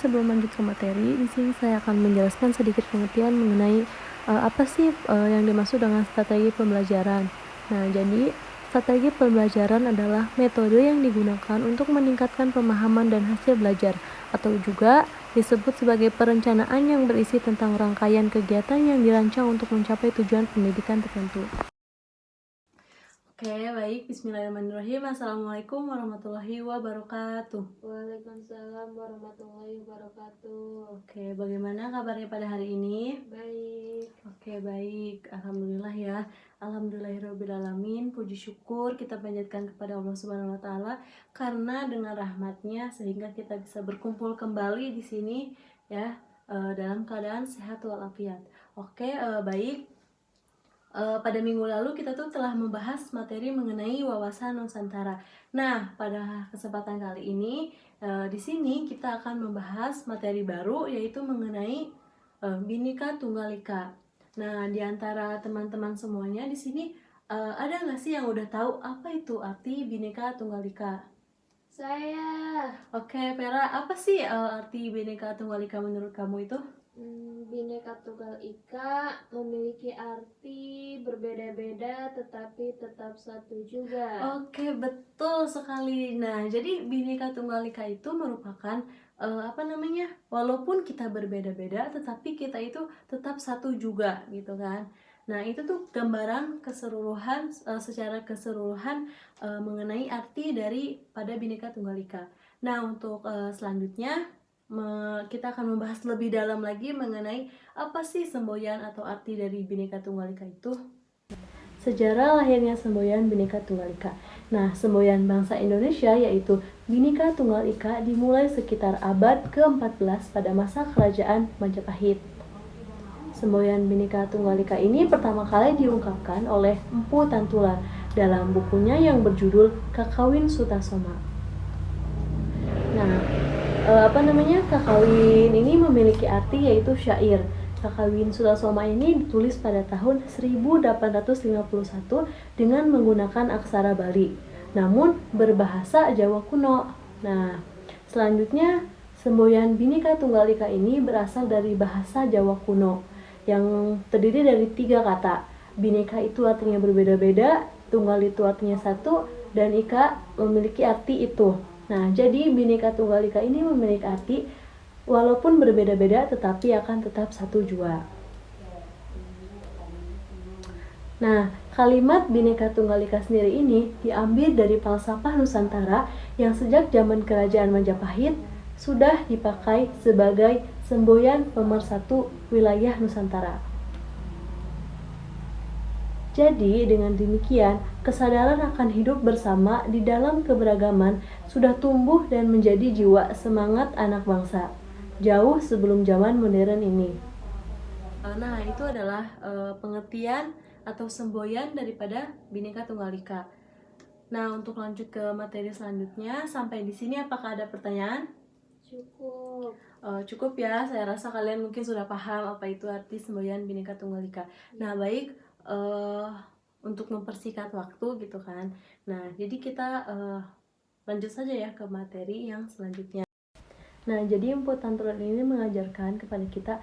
sebelum lanjut ke materi, di sini saya akan menjelaskan sedikit pengertian mengenai apa sih yang dimaksud dengan strategi pembelajaran. Nah, jadi strategi pembelajaran adalah metode yang digunakan untuk meningkatkan pemahaman dan hasil belajar, atau juga disebut sebagai perencanaan yang berisi tentang rangkaian kegiatan yang dirancang untuk mencapai tujuan pendidikan tertentu. Oke, baik. Bismillahirrahmanirrahim. Assalamualaikum warahmatullahi wabarakatuh. Waalaikumsalam warahmatullahi wabarakatuh. Oke, bagaimana kabarnya pada hari ini? Baik. Oke, baik. Alhamdulillah ya. Alhamdulillahirrahmanirrahim. Puji syukur kita panjatkan kepada Allah Subhanahu wa Ta'ala karena dengan rahmatnya sehingga kita bisa berkumpul kembali di sini ya dalam keadaan sehat walafiat. Oke, baik. Pada minggu lalu kita tuh telah membahas materi mengenai wawasan Nusantara. Nah, pada kesempatan kali ini di sini kita akan membahas materi baru yaitu mengenai Bhinneka Tunggal Ika. Nah, di antara teman-teman semuanya di sini ada nggak sih yang udah tahu apa itu arti Bhinneka Tunggal Ika? Saya Oke, Vera, apa sih arti Bhinneka Tunggal Ika menurut kamu itu? Bhinneka Tunggal Ika memiliki arti berbeda-beda tetapi tetap satu juga. Oke, betul sekali. Nah, jadi Bhinneka Tunggal Ika itu merupakan walaupun kita berbeda-beda, tetapi kita itu tetap satu juga, gitu kan. Nah, itu tuh gambaran keseluruhan secara keseluruhan mengenai arti dari pada Bhinneka Tunggal Ika. Nah, untuk selanjutnya kita akan membahas lebih dalam lagi mengenai apa sih semboyan atau arti dari Bhinneka Tunggal Ika itu. Sejarah lahirnya semboyan Bhinneka Tunggal Ika. Nah, semboyan bangsa Indonesia yaitu Bhinneka Tunggal Ika dimulai sekitar abad ke-14 pada masa kerajaan Majapahit. Semboyan Bhinneka Tunggal Ika ini pertama kali diungkapkan oleh Empu Tantula dalam bukunya yang berjudul Kakawin Sutasoma. Nah, Kakawin ini memiliki arti yaitu syair. Kakawin Sutasoma ini ditulis pada tahun 1851 dengan menggunakan aksara Bali, namun berbahasa Jawa kuno. Nah, selanjutnya semboyan Bhinneka Tunggal Ika ini berasal dari bahasa Jawa kuno yang terdiri dari 3 kata. Bhinneka itu artinya berbeda-beda, tunggal itu artinya satu, dan Ika memiliki arti itu. Nah, jadi Bhinneka Tunggal Ika ini memiliki arti walaupun berbeda-beda tetapi akan tetap satu jua. Nah, kalimat Bhinneka Tunggal Ika sendiri ini diambil dari falsafah Nusantara yang sejak zaman kerajaan Majapahit sudah dipakai sebagai semboyan pemersatu wilayah Nusantara. Jadi, dengan demikian, kesadaran akan hidup bersama di dalam keberagaman sudah tumbuh dan menjadi jiwa semangat anak bangsa, jauh sebelum zaman modern ini. Nah, itu adalah pengertian atau semboyan daripada Bhinneka Tunggal Ika. Nah, untuk lanjut ke materi selanjutnya, sampai di sini apakah ada pertanyaan? Cukup. Cukup ya, saya rasa kalian mungkin sudah paham apa itu arti semboyan Bhinneka Tunggal Ika. Nah, baik, untuk mempersingkat waktu gitu kan. Nah, jadi kita lanjut saja ya ke materi yang selanjutnya. Nah, jadi Empu Tantula ini mengajarkan kepada kita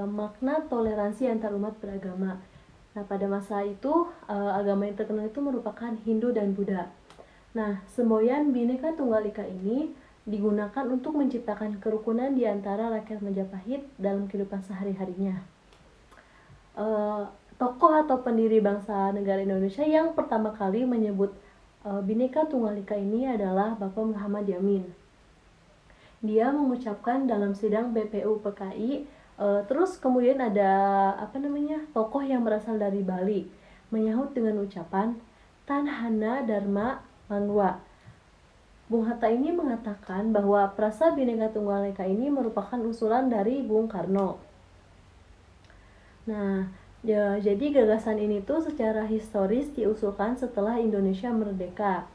makna toleransi antar umat beragama. Nah, pada masa itu agama yang terkenal itu merupakan Hindu dan Buddha. Nah, semboyan Bhinneka Tunggal Ika ini digunakan untuk menciptakan kerukunan di antara rakyat Majapahit dalam kehidupan sehari-harinya. Tokoh atau pendiri bangsa negara Indonesia yang pertama kali menyebut Bhinneka Tunggal Ika ini adalah Bapak Muhammad Yamin. Dia mengucapkan dalam sidang BPU PKI, terus kemudian ada tokoh yang berasal dari Bali menyahut dengan ucapan Tanhana Dharma Manwa. Bung Hatta ini mengatakan bahwa frasa Bhinneka Tunggal Ika ini merupakan usulan dari Bung Karno. Nah, jadi gagasan ini tuh secara historis diusulkan setelah Indonesia merdeka.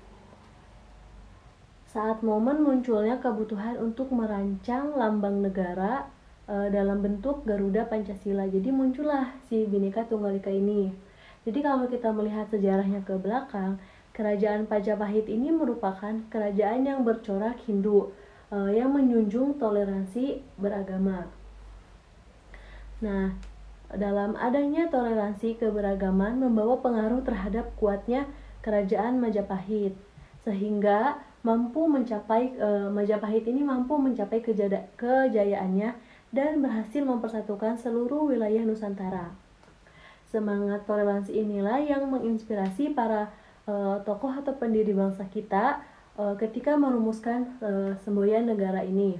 Saat momen munculnya kebutuhan untuk merancang lambang negara dalam bentuk Garuda Pancasila. Jadi muncullah si Bhinneka Tunggal Ika ini. Jadi kalau kita melihat sejarahnya ke belakang, kerajaan Majapahit ini merupakan kerajaan yang bercorak Hindu. yang menjunjung toleransi beragama. Nah, dalam adanya toleransi keberagaman membawa pengaruh terhadap kuatnya kerajaan Majapahit, sehingga Majapahit ini mampu mencapai kejayaannya dan berhasil mempersatukan seluruh wilayah Nusantara. Semangat toleransi inilah yang menginspirasi para tokoh atau pendiri bangsa kita ketika merumuskan semboyan negara ini.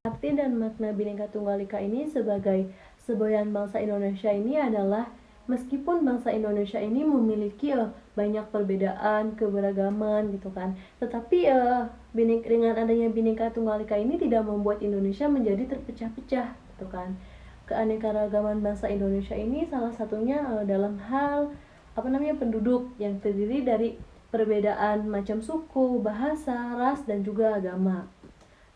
Arti dan makna Bhinneka Tunggal Ika ini sebagai semboyan bangsa Indonesia ini adalah meskipun bangsa Indonesia ini memiliki banyak perbedaan, keberagaman gitu kan, tetapi dengan adanya Bhinneka Tunggal Ika ini tidak membuat Indonesia menjadi terpecah-pecah gitu kan. Keanekaragaman bangsa Indonesia ini salah satunya dalam hal penduduk yang terdiri dari perbedaan macam suku, bahasa, ras, dan juga agama.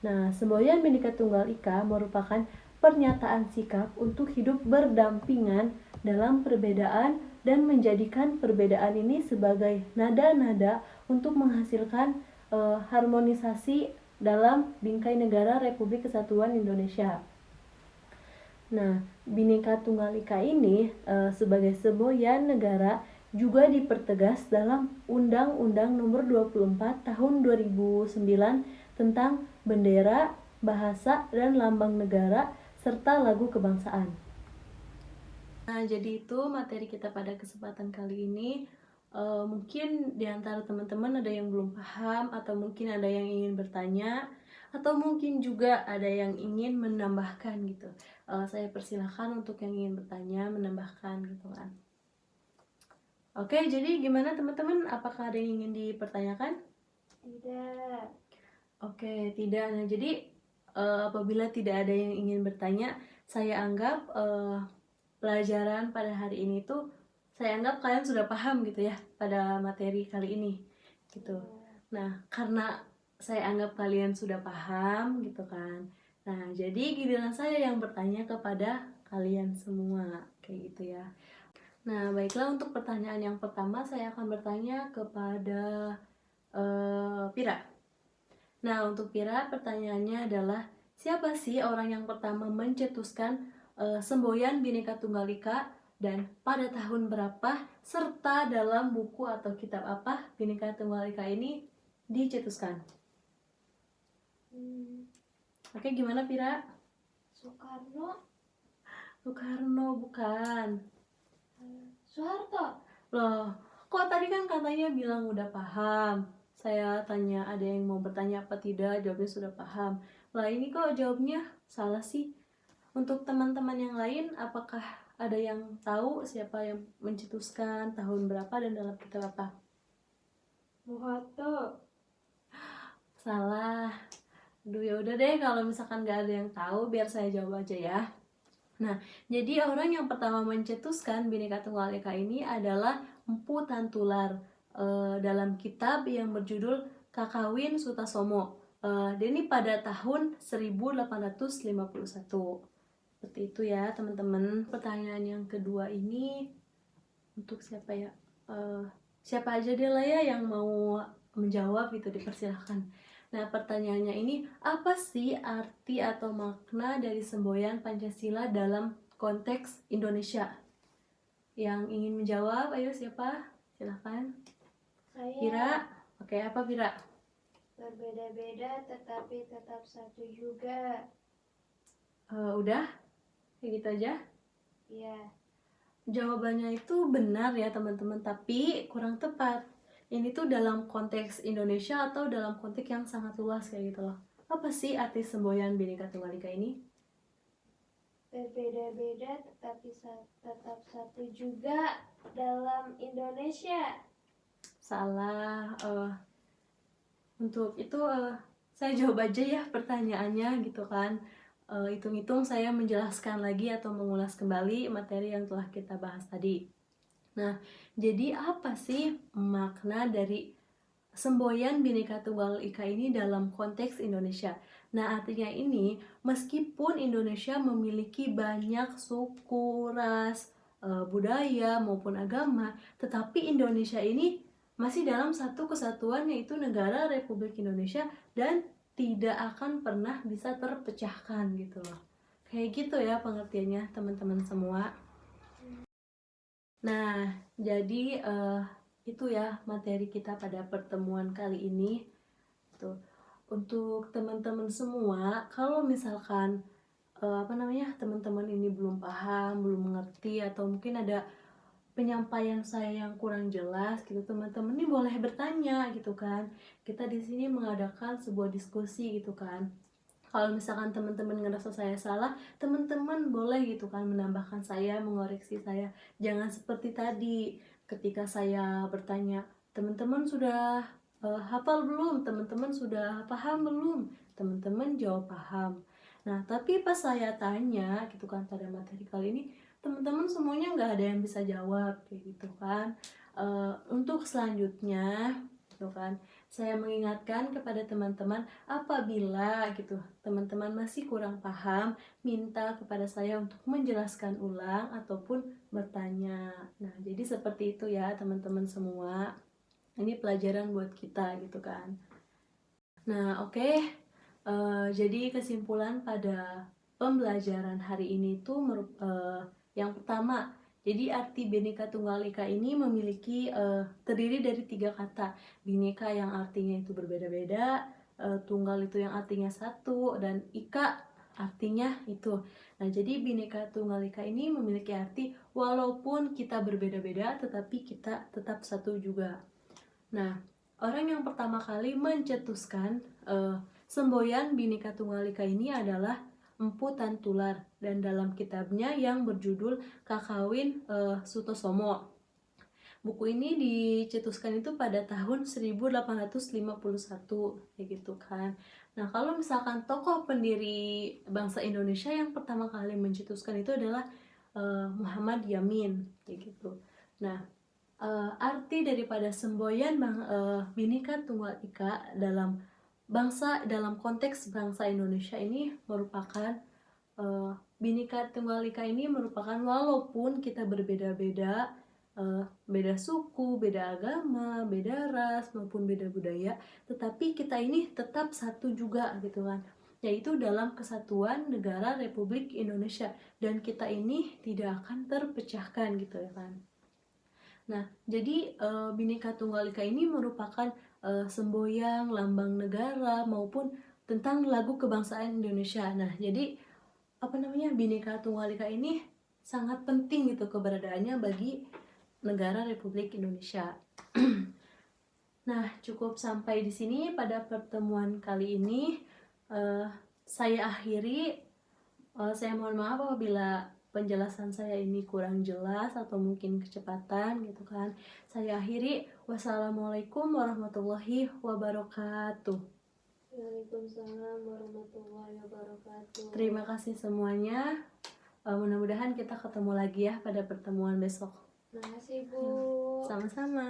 Nah, semboyan Bhinneka Tunggal Ika merupakan pernyataan sikap untuk hidup berdampingan dalam perbedaan dan menjadikan perbedaan ini sebagai nada-nada untuk menghasilkan harmonisasi dalam bingkai negara Republik Kesatuan Indonesia. Nah, Bhinneka Tunggal Ika ini sebagai semboyan negara juga dipertegas dalam Undang-Undang Nomor 24 Tahun 2009 tentang bendera, bahasa, dan lambang negara serta lagu kebangsaan. Nah, jadi itu materi kita pada kesempatan kali ini. Mungkin di antara teman-teman ada yang belum paham, atau mungkin ada yang ingin bertanya, atau mungkin juga ada yang ingin menambahkan gitu. Saya persilahkan untuk yang ingin bertanya, menambahkan gitu kan. Oke, jadi gimana teman-teman? Apakah ada yang ingin dipertanyakan? Tidak. Oke, tidak. Nah, jadi apabila tidak ada yang ingin bertanya, saya anggap pelajaran pada hari ini tuh saya anggap kalian sudah paham gitu ya pada materi kali ini gitu. Nah, karena saya anggap kalian sudah paham gitu kan. Nah, jadi giliran saya yang bertanya kepada kalian semua kayak gitu ya. Nah, baiklah, untuk pertanyaan yang pertama saya akan bertanya kepada Pira. Nah, untuk Pira pertanyaannya adalah siapa sih orang yang pertama mencetuskan semboyan Bhinneka Tunggal Ika dan pada tahun berapa serta dalam buku atau kitab apa Bhinneka Tunggal Ika ini dicetuskan? Oke, gimana Pira? Soekarno. Soekarno bukan. Soeharto. Loh, kok tadi kan katanya bilang udah paham. Saya tanya ada yang mau bertanya apa tidak, jawabnya sudah paham. Lah ini kok jawabnya salah sih. Untuk teman-teman yang lain, apakah ada yang tahu siapa yang mencetuskan tahun berapa dan dalam kitab apa? Soeharto. Salah. Aduh, ya udah deh, kalau misalkan gak ada yang tahu biar saya jawab aja ya. Nah, jadi orang yang pertama mencetuskan Bhinneka Tunggal Ika ini adalah Mpu Tantular dalam kitab yang berjudul Kakawin Sutasomo. Dan ini pada tahun 1851. Seperti itu ya teman-teman. Pertanyaan yang kedua ini untuk siapa ya? Siapa aja deh lah ya yang mau menjawab gitu, dipersilahkan. Nah, pertanyaannya ini, apa sih arti atau makna dari semboyan Pancasila dalam konteks Indonesia? Yang ingin menjawab, ayo siapa? Silahkan. Saya. Pira. Oke, apa Pira? Berbeda-beda tetapi tetap satu juga. Udah? Kayak gitu aja? Iya. Jawabannya itu benar ya teman-teman, tapi kurang tepat. Ini tuh dalam konteks Indonesia atau dalam konteks yang sangat luas kayak gitu loh. Apa sih arti semboyan Bhinneka Tunggal Ika ini? Berbeda-beda tetapi tetap satu juga dalam Indonesia. Salah. Untuk itu saya jawab aja ya pertanyaannya gitu kan. Hitung-hitung saya menjelaskan lagi atau mengulas kembali materi yang telah kita bahas tadi. Nah, jadi apa sih makna dari semboyan Bhinneka Tunggal Ika ini dalam konteks Indonesia? Nah, artinya ini, meskipun Indonesia memiliki banyak suku, ras, budaya maupun agama, tetapi Indonesia ini masih dalam satu kesatuan, yaitu negara Republik Indonesia, dan tidak akan pernah bisa terpecahkan gitu loh. Kayak gitu ya pengertiannya teman-teman semua. Nah, jadi itu ya materi kita pada pertemuan kali ini. Tuh, untuk teman-teman semua, kalau misalkan teman-teman ini belum paham, belum mengerti, atau mungkin ada penyampaian saya yang kurang jelas gitu, teman-teman ini boleh bertanya gitu kan. Kita di sini mengadakan sebuah diskusi gitu kan. Kalau misalkan teman-teman ngerasa saya salah, teman-teman boleh gitu kan menambahkan saya, mengoreksi saya. Jangan seperti tadi ketika saya bertanya, teman-teman sudah hafal belum? Teman-teman sudah paham belum? Teman-teman jawab paham. Nah, tapi pas saya tanya gitu kan pada materi kali ini, teman-teman semuanya nggak ada yang bisa jawab kayak gitu kan. Untuk selanjutnya gitu kan, saya mengingatkan kepada teman-teman, apabila gitu teman-teman masih kurang paham, minta kepada saya untuk menjelaskan ulang ataupun bertanya. Nah, jadi seperti itu ya teman-teman semua. Ini pelajaran buat kita gitu kan. Nah, oke. Jadi kesimpulan pada pembelajaran hari ini itu yang pertama, jadi arti Bhinneka Tunggal Ika ini memiliki terdiri dari 3 kata. Bhinneka yang artinya itu berbeda-beda, tunggal itu yang artinya satu, dan ika artinya itu. Nah, jadi Bhinneka Tunggal Ika ini memiliki arti walaupun kita berbeda-beda tetapi kita tetap satu juga. Nah, orang yang pertama kali mencetuskan semboyan Bhinneka Tunggal Ika ini adalah Empu Tantular, dan dalam kitabnya yang berjudul Kakawin Sutosomo. Buku ini dicetuskan itu pada tahun 1851 kayak gitu kan. Nah, kalau misalkan tokoh pendiri bangsa Indonesia yang pertama kali mencetuskan itu adalah Muhammad Yamin kayak gitu. Nah, arti daripada semboyan Bhinneka Tunggal Ika dalam konteks bangsa Indonesia ini merupakan Bhinneka Tunggal Ika ini merupakan walaupun kita berbeda-beda, beda suku, beda agama, beda ras maupun beda budaya, tetapi kita ini tetap satu juga gitu kan, yaitu dalam kesatuan negara Republik Indonesia, dan kita ini tidak akan terpecahkan gitu ya kan. Nah, jadi Bhinneka Tunggal Ika ini merupakan semboyan, lambang negara maupun tentang lagu kebangsaan Indonesia. Nah, jadi Bhinneka Tunggal Ika ini sangat penting gitu keberadaannya bagi negara Republik Indonesia. Nah, cukup sampai di sini pada pertemuan kali ini. Saya akhiri. Saya mohon maaf apabila penjelasan saya ini kurang jelas atau mungkin kecepatan gitu kan. Saya akhiri. Wassalamualaikum warahmatullahi wabarakatuh. Waalaikumsalam warahmatullahi wabarakatuh. Terima kasih semuanya. Mudah-mudahan kita ketemu lagi ya pada pertemuan besok. Terima kasih, Bu. Sama-sama.